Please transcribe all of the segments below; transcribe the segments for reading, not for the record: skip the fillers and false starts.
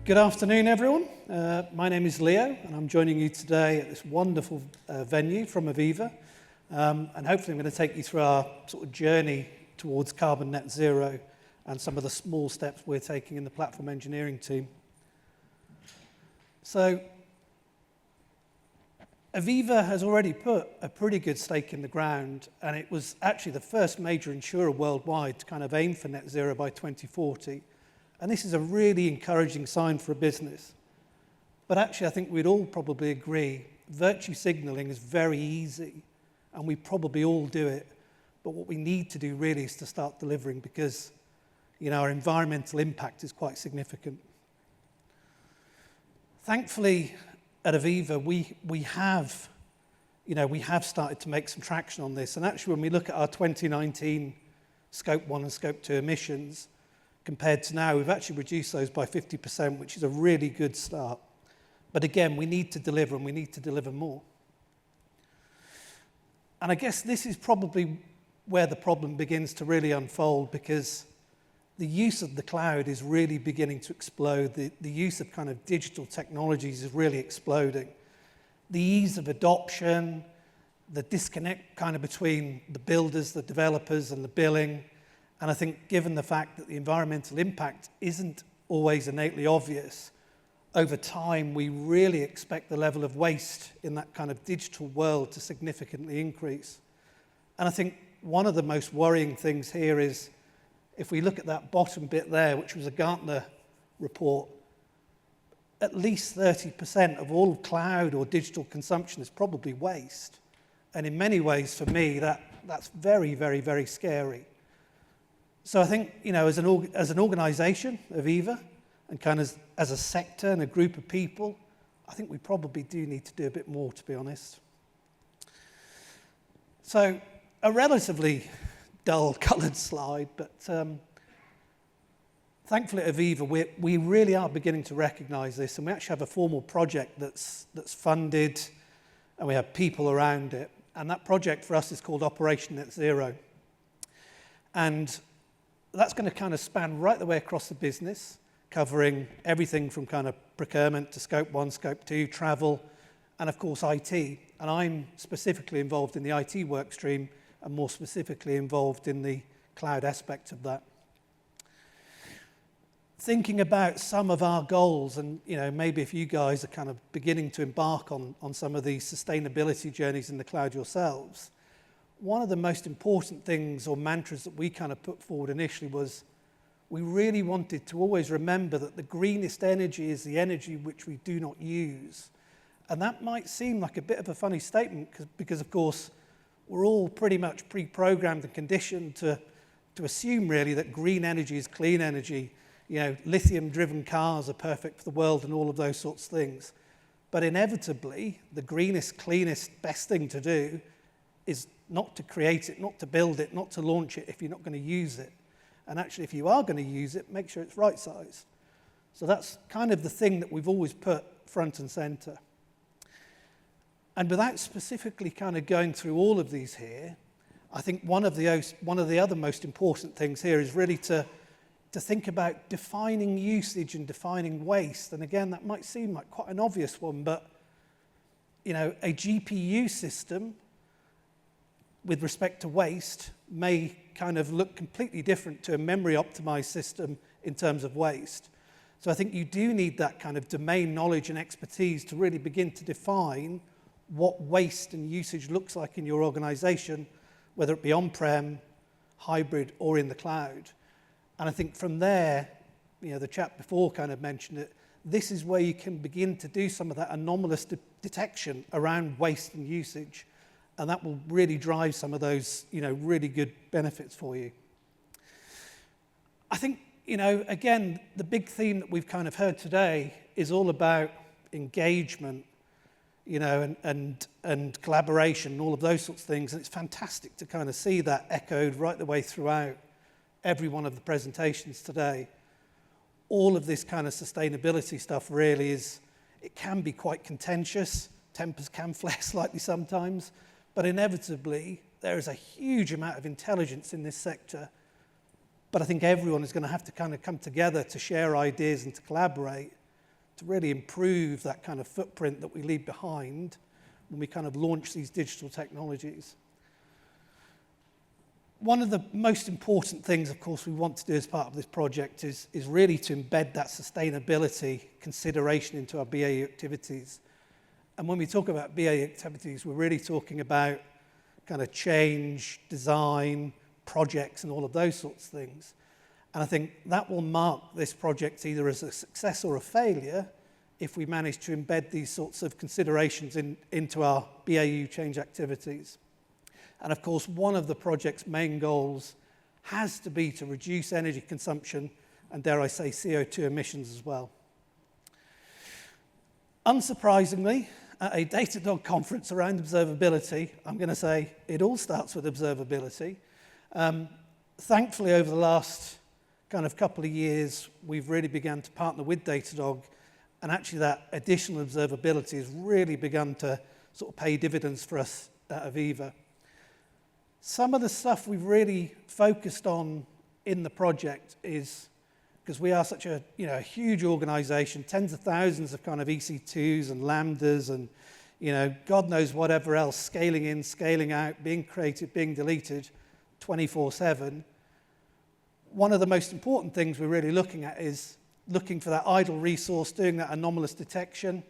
Good afternoon, everyone. My name is Leo, and I'm joining you today at this wonderful venue from Aviva. And hopefully I'm going to take you through our sort of journey towards carbon net zero and some of the small steps we're taking in the platform engineering team. So Aviva has already put a pretty good stake in the ground, and it was actually the first major insurer worldwide to kind of aim for net zero by 2040. And this is a really encouraging sign for a business. But actually, I think we'd all probably agree, virtue signaling is very easy, and we probably all do it. But what we need to do really is to start delivering, because our environmental impact is quite significant. Thankfully, at Aviva, we have started to make some traction on this. And actually, when we look at our 2019 Scope 1 and Scope 2 emissions, compared to now, we've actually reduced those by 50%, which is a really good start. But again, we need to deliver, and we need to deliver more. And I guess this is probably where the problem begins to really unfold, because the use of the cloud is really beginning to explode. The use of kind of digital technologies is really exploding. The ease of adoption, the disconnect kind of between the builders, the developers, and the billing. And I think given the fact that the environmental impact isn't always innately obvious, over time we really expect the level of waste in that kind of digital world to significantly increase. And I think one of the most worrying things here is, if we look at that bottom bit there, which was a Gartner report, at least 30% of all cloud or digital consumption is probably waste. And in many ways, for me, that's very, very, very scary. So I think, as an organization, Aviva, and kind of as a sector and a group of people, I think we probably do need to do a bit more, to be honest. So a relatively dull-coloured slide, but thankfully at Aviva, we really are beginning to recognise this, and we actually have a formal project that's funded, and we have people around it. And that project for us is called Operation Net Zero. And that's going to kind of span right the way across the business, covering everything from kind of procurement to Scope 1, Scope 2, travel, and of course IT. And I'm specifically involved in the IT work stream, and more specifically involved in the cloud aspect of that. Thinking about some of our goals, and maybe if you guys are kind of beginning to embark on some of these sustainability journeys in the cloud yourselves, one of the most important things or mantras that we kind of put forward initially was, we really wanted to always remember that the greenest energy is the energy which we do not use. And that might seem like a bit of a funny statement, because of course, we're all pretty much pre-programmed and conditioned to assume really that green energy is clean energy. Lithium-driven cars are perfect for the world and all of those sorts of things. But inevitably, the greenest, cleanest, best thing to do is not to create it, not to build it, not to launch it if you're not going to use it. And actually, if you are going to use it, make sure it's right size. So that's kind of the thing that we've always put front and center. And without specifically kind of going through all of these here, I think one of the other most important things here is really to think about defining usage and defining waste. And again, that might seem like quite an obvious one, but a GPU system with respect to waste may kind of look completely different to a memory optimized system in terms of waste. So I think you do need that kind of domain knowledge and expertise to really begin to define what waste and usage looks like in your organization, whether it be on-prem, hybrid, or in the cloud. And I think from there, the chap before kind of mentioned it, this is where you can begin to do some of that anomalous detection around waste and usage. And that will really drive some of those, really good benefits for you. I think, again, the big theme that we've kind of heard today is all about engagement, and collaboration and all of those sorts of things. And it's fantastic to kind of see that echoed right the way throughout every one of the presentations today. All of this kind of sustainability stuff really it can be quite contentious. Tempers can flare slightly sometimes. But inevitably, there is a huge amount of intelligence in this sector. But I think everyone is going to have to kind of come together to share ideas and to collaborate to really improve that kind of footprint that we leave behind when we kind of launch these digital technologies. One of the most important things, of course, we want to do as part of this project is really to embed that sustainability consideration into our BAU activities. And when we talk about BAU activities, we're really talking about kind of change, design, projects, and all of those sorts of things. And I think that will mark this project either as a success or a failure if we manage to embed these sorts of considerations into our BAU change activities. And of course, one of the project's main goals has to be to reduce energy consumption and, dare I say, CO2 emissions as well. Unsurprisingly, at a Datadog conference around observability, I'm going to say it all starts with observability. Thankfully, over the last kind of couple of years, we've really begun to partner with Datadog, and actually that additional observability has really begun to sort of pay dividends for us at Aviva. Some of the stuff we've really focused on in the project is, because we are such a huge organization, tens of thousands of kind of EC2s and Lambdas and God knows whatever else, scaling in, scaling out, being created, being deleted 24/7. One of the most important things we're really looking at is looking for that idle resource, doing that anomalous detection,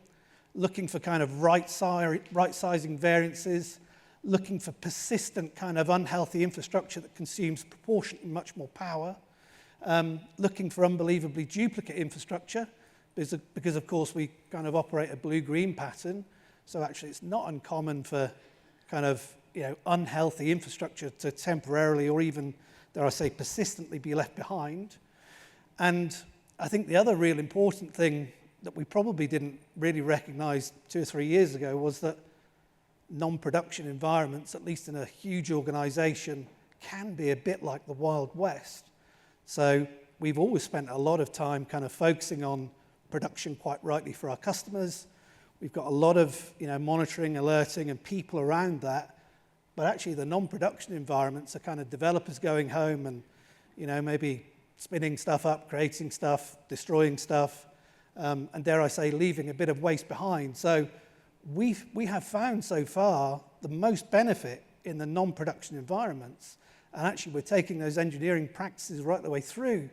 looking for kind of right-sizing variances, looking for persistent kind of unhealthy infrastructure that consumes proportionately much more power, looking for unbelievably duplicate infrastructure, because of course we kind of operate a blue-green pattern, so actually it's not uncommon for kind of unhealthy infrastructure to temporarily or even, dare I say, persistently be left behind. And I think the other real important thing that we probably didn't really recognize 2 or 3 years ago was that non-production environments, at least in a huge organization, can be a bit like the Wild West. So we've always spent a lot of time kind of focusing on production, quite rightly, for our customers. We've got a lot of monitoring, alerting, and people around that. But actually, the non-production environments are kind of developers going home and maybe spinning stuff up, creating stuff, destroying stuff, and dare I say, leaving a bit of waste behind. So we have found so far the most benefit in the non-production environments, and actually we're taking those engineering practices right the way through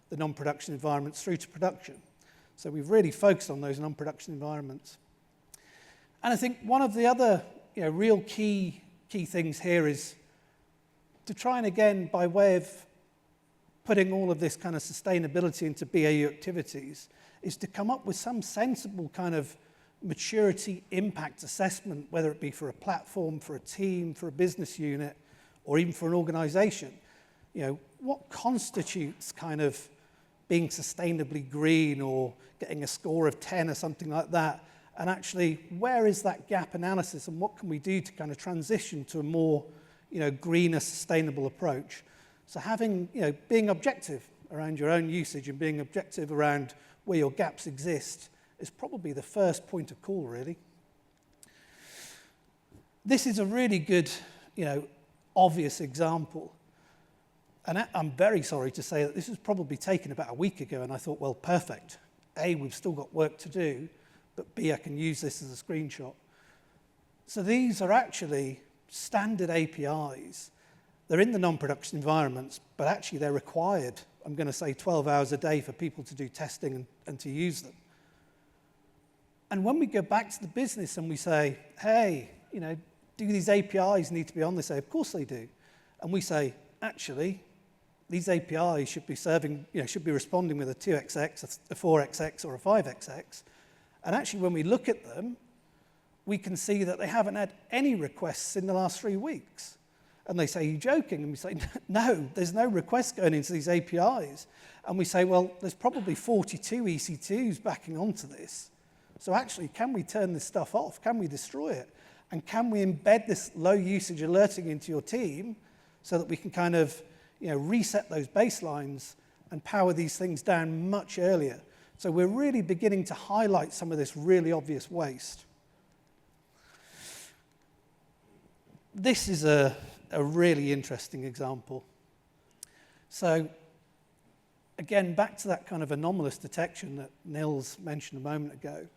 the non-production environments through to production. So we've really focused on those non-production environments. And I think one of the other real key things here is to try and, again, by way of putting all of this kind of sustainability into BAU activities, is to come up with some sensible kind of maturity impact assessment, whether it be for a platform, for a team, for a business unit, or even for an organization. What constitutes kind of being sustainably green or getting a score of 10 or something like that? And actually, where is that gap analysis, and what can we do to kind of transition to a more greener, sustainable approach? So having, being objective around your own usage and being objective around where your gaps exist is probably the first point of call, really. This is a really good, obvious example. And I'm very sorry to say that this was probably taken about a week ago, and I thought, well, perfect. A, we've still got work to do, but B, I can use this as a screenshot. So these are actually standard APIs. They're in the non-production environments, but actually they're required, I'm going to say 12 hours a day for people to do testing and to use them. And when we go back to the business and we say, hey, do these APIs need to be on this? They say, of course they do. And we say, actually, these APIs should be serving, should be responding with a 2xx, a 4xx, or a 5xx. And actually, when we look at them, we can see that they haven't had any requests in the last 3 weeks. And they say, are you joking? And we say, no, there's no requests going into these APIs. And we say, well, there's probably 42 EC2s backing onto this. So actually, can we turn this stuff off? Can we destroy it? And can we embed this low usage alerting into your team so that we can kind of reset those baselines and power these things down much earlier? So we're really beginning to highlight some of this really obvious waste. This is a really interesting example. So again, back to that kind of anomalous detection that Nils mentioned a moment ago,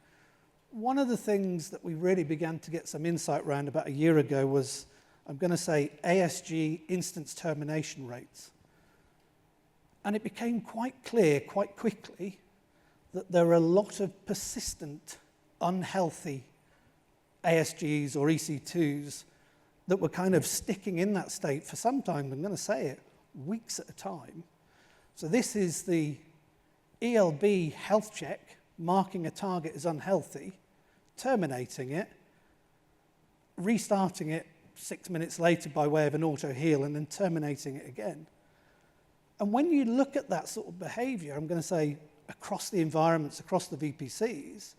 one of the things that we really began to get some insight around about a year ago was, I'm going to say, ASG instance termination rates. And it became quite clear quite quickly that there are a lot of persistent, unhealthy ASGs or EC2s that were kind of sticking in that state for some time, I'm going to say it, weeks at a time. So this is the ELB health check, marking a target as unhealthy, terminating it, restarting it 6 minutes later by way of an auto heal, and then terminating it again. And when you look at that sort of behavior, I'm going to say across the environments, across the VPCs,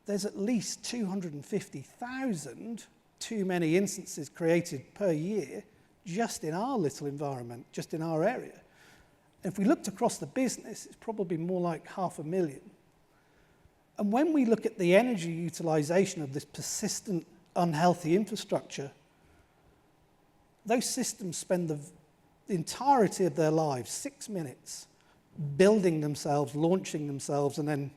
there's at least 250,000 too many instances created per year just in our little environment, just in our area. If we looked across the business, it's probably more like 500,000. And when we look at the energy utilization of this persistent, unhealthy infrastructure, those systems spend the entirety of their lives, 6 minutes, building themselves, launching themselves, and then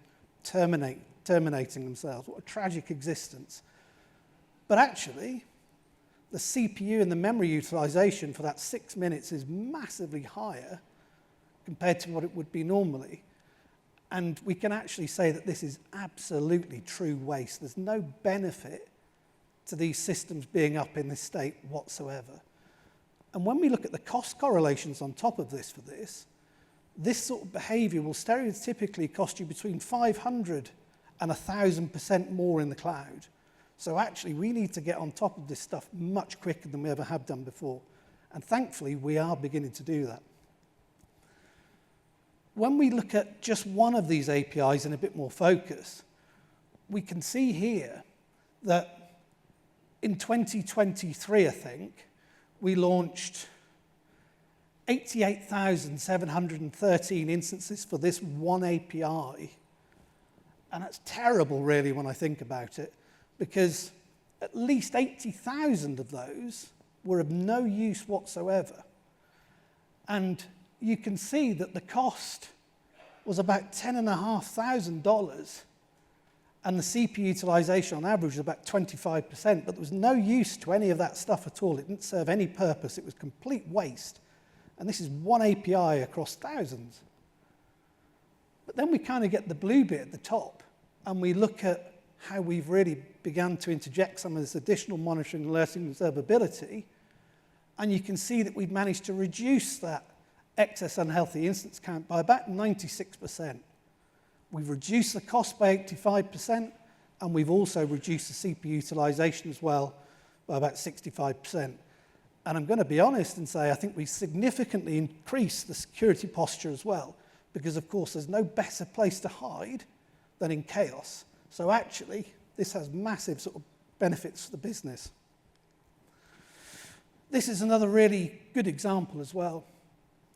terminating themselves. What a tragic existence. But actually, the CPU and the memory utilization for that 6 minutes is massively higher compared to what it would be normally. And we can actually say that this is absolutely true waste. There's no benefit to these systems being up in this state whatsoever. And when we look at the cost correlations on top of this for this sort of behavior will stereotypically cost you between 500 and 1,000% more in the cloud. So actually, we need to get on top of this stuff much quicker than we ever have done before. And thankfully, we are beginning to do that. When we look at just one of these APIs in a bit more focus, we can see here that in 2023, I think, we launched 88,713 instances for this one API. And that's terrible, really, when I think about it, because at least 80,000 of those were of no use whatsoever. And you can see that the cost was about $10,500, and the CPU utilization on average was about 25%, but there was no use to any of that stuff at all. It didn't serve any purpose. It was complete waste. And this is one API across thousands. But then we kind of get the blue bit at the top, and we look at how we've really begun to interject some of this additional monitoring, alerting, and observability, and you can see that we've managed to reduce that excess unhealthy instance count by about 96%. We've reduced the cost by 85%, and we've also reduced the CPU utilization as well by about 65%. And I'm going to be honest and say I think we've significantly increased the security posture as well, because of course there's no better place to hide than in chaos. So actually, this has massive sort of benefits for the business. This is another really good example as well.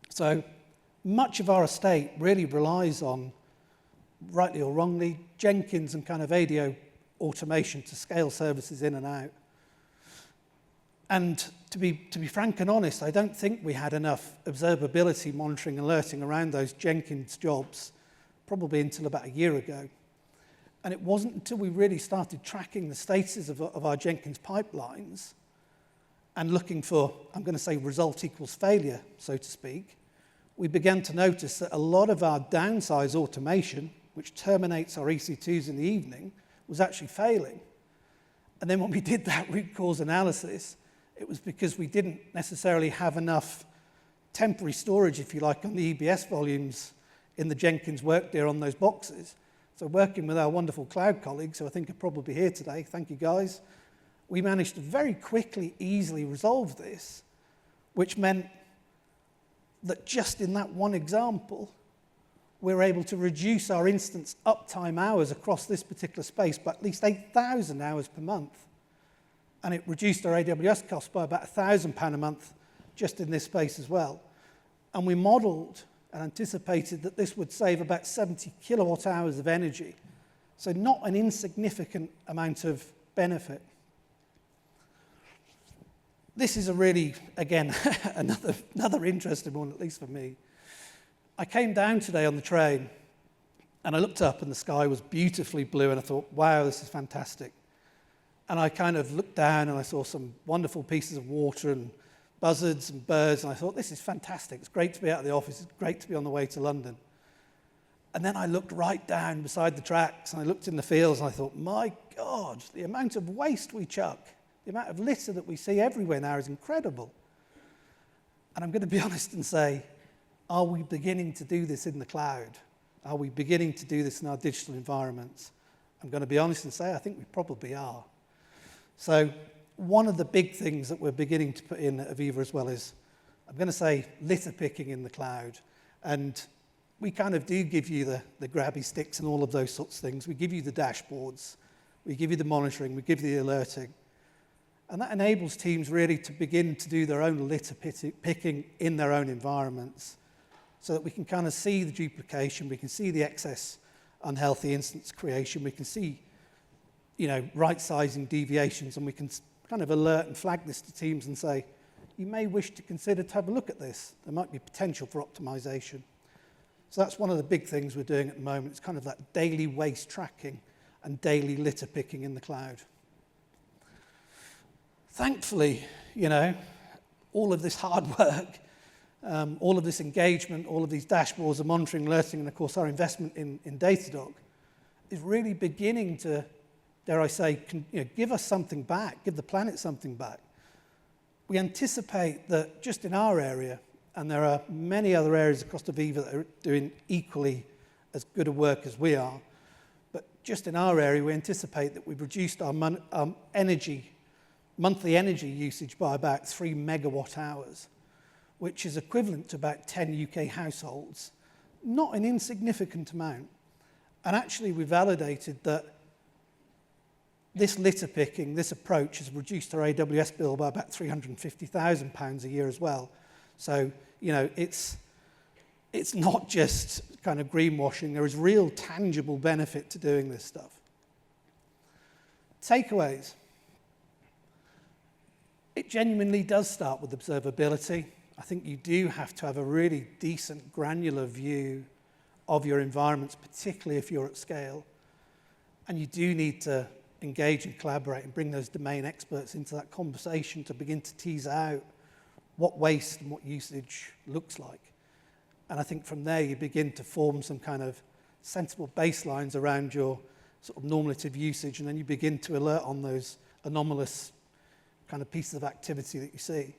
So much of our estate really relies on, rightly or wrongly, Jenkins and kind of ADO automation to scale services in and out. And to be frank and honest, I don't think we had enough observability, monitoring, alerting around those Jenkins jobs, probably until about a year ago. And it wasn't until we really started tracking the status of our Jenkins pipelines and looking for, I'm going to say, result equals failure, so to speak, we began to notice that a lot of our downsize automation, which terminates our EC2s in the evening, was actually failing. And then when we did that root cause analysis, it was because we didn't necessarily have enough temporary storage, if you like, on the EBS volumes in the Jenkins Workday on those boxes. So working with our wonderful cloud colleagues, who I think are probably here today, thank you guys, we managed to very quickly, easily resolve this, which meant that just in that one example, we're able to reduce our instance uptime hours across this particular space by at least 8,000 hours per month. And it reduced our AWS costs by about £1,000 a month just in this space as well. And we modeled and anticipated that this would save about 70 kilowatt hours of energy. So not an insignificant amount of benefit. This is a really, again, another interesting one, at least for me. I came down today on the train and I looked up and the sky was beautifully blue and I thought, wow, this is fantastic. And I kind of looked down and I saw some wonderful pieces of water and buzzards and birds, and I thought, this is fantastic. It's great to be out of the office. It's great to be on the way to London. And then I looked right down beside the tracks and I looked in the fields and I thought, my God, the amount of waste we chuck, the amount of litter that we see everywhere now is incredible. And I'm going to be honest and say, are we beginning to do this in the cloud? Are we beginning to do this in our digital environments? I'm going to be honest and say, I think we probably are. So one of the big things that we're beginning to put in at Aviva as well is, I'm going to say, litter picking in the cloud. And we kind of do give you the grabby sticks and all of those sorts of things. We give you the dashboards. We give you the monitoring. We give you the alerting. And that enables teams really to begin to do their own litter picking in their own environments so that we can kind of see the duplication, we can see the excess unhealthy instance creation, we can see, right-sizing deviations, and we can kind of alert and flag this to teams and say, you may wish to consider to have a look at this. There might be potential for optimization. So that's one of the big things we're doing at the moment. It's kind of that daily waste tracking and daily litter picking in the cloud. Thankfully, all of this hard work, all of this engagement, all of these dashboards and monitoring, alerting, and of course our investment in Datadog is really beginning to, dare I say, give us something back, give the planet something back. We anticipate that just in our area, and there are many other areas across Aviva that are doing equally as good a work as we are, but just in our area, we anticipate that we've reduced our monthly energy usage by about 3 megawatt hours, which is equivalent to about 10 UK households. Not an insignificant amount. And actually, we validated that this litter picking, this approach, has reduced our AWS bill by about £350,000 a year as well. So, it's not just kind of greenwashing. There is real tangible benefit to doing this stuff. Takeaways. It genuinely does start with observability. I think you do have to have a really decent, granular view of your environments, particularly if you're at scale. And you do need to engage and collaborate and bring those domain experts into that conversation to begin to tease out what waste and what usage looks like. And I think from there you begin to form some kind of sensible baselines around your sort of normative usage, and then you begin to alert on those anomalous kind of pieces of activity that you see.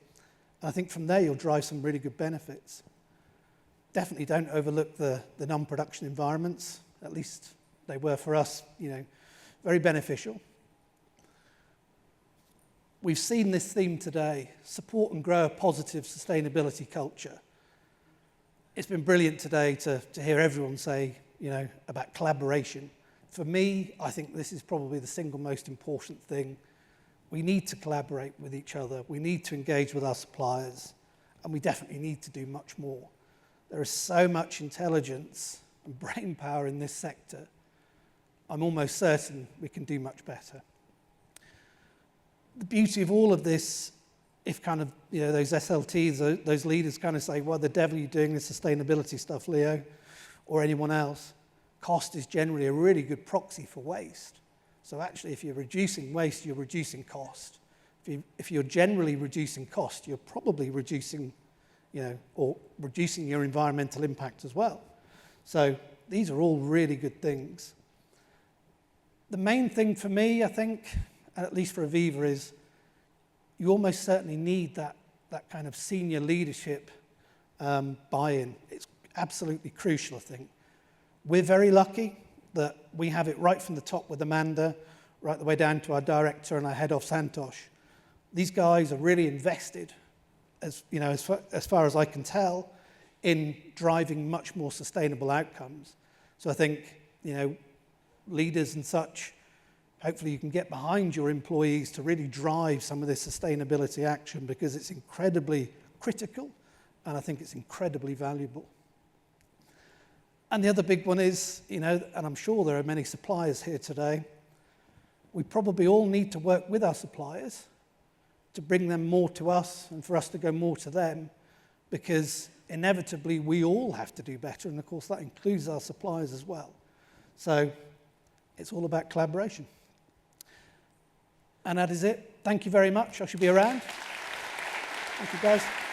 And I think from there you'll drive some really good benefits. Definitely don't overlook the non-production environments. At least they were for us, very beneficial. We've seen this theme today, support and grow a positive sustainability culture. It's been brilliant today to hear everyone say, about collaboration. For me, I think this is probably the single most important thing. We need to collaborate with each other. We need to engage with our suppliers, and we definitely need to do much more. There is so much intelligence and brain power in this sector. I'm almost certain we can do much better. The beauty of all of this, if kind of, those SLTs, those leaders kind of say, well, the devil are you doing this sustainability stuff, Leo, or anyone else? Cost is generally a really good proxy for waste. So actually, if you're reducing waste, you're reducing cost. If you're generally reducing cost, you're probably reducing, or reducing your environmental impact as well. So these are all really good things. The main thing for me, I think, at least for Aviva, is you almost certainly need that kind of senior leadership buy-in. It's absolutely crucial, I think. We're very lucky that we have it right from the top with Amanda, right the way down to our director and our head of Santosh. These guys are really invested, as far as I can tell, in driving much more sustainable outcomes. So I think, leaders and such, hopefully you can get behind your employees to really drive some of this sustainability action, because it's incredibly critical and I think it's incredibly valuable. And the other big one is, and I'm sure there are many suppliers here today, we probably all need to work with our suppliers to bring them more to us and for us to go more to them, because inevitably we all have to do better, and of course that includes our suppliers as well. So it's all about collaboration. And that is it. Thank you very much. I shall be around. Thank you, guys.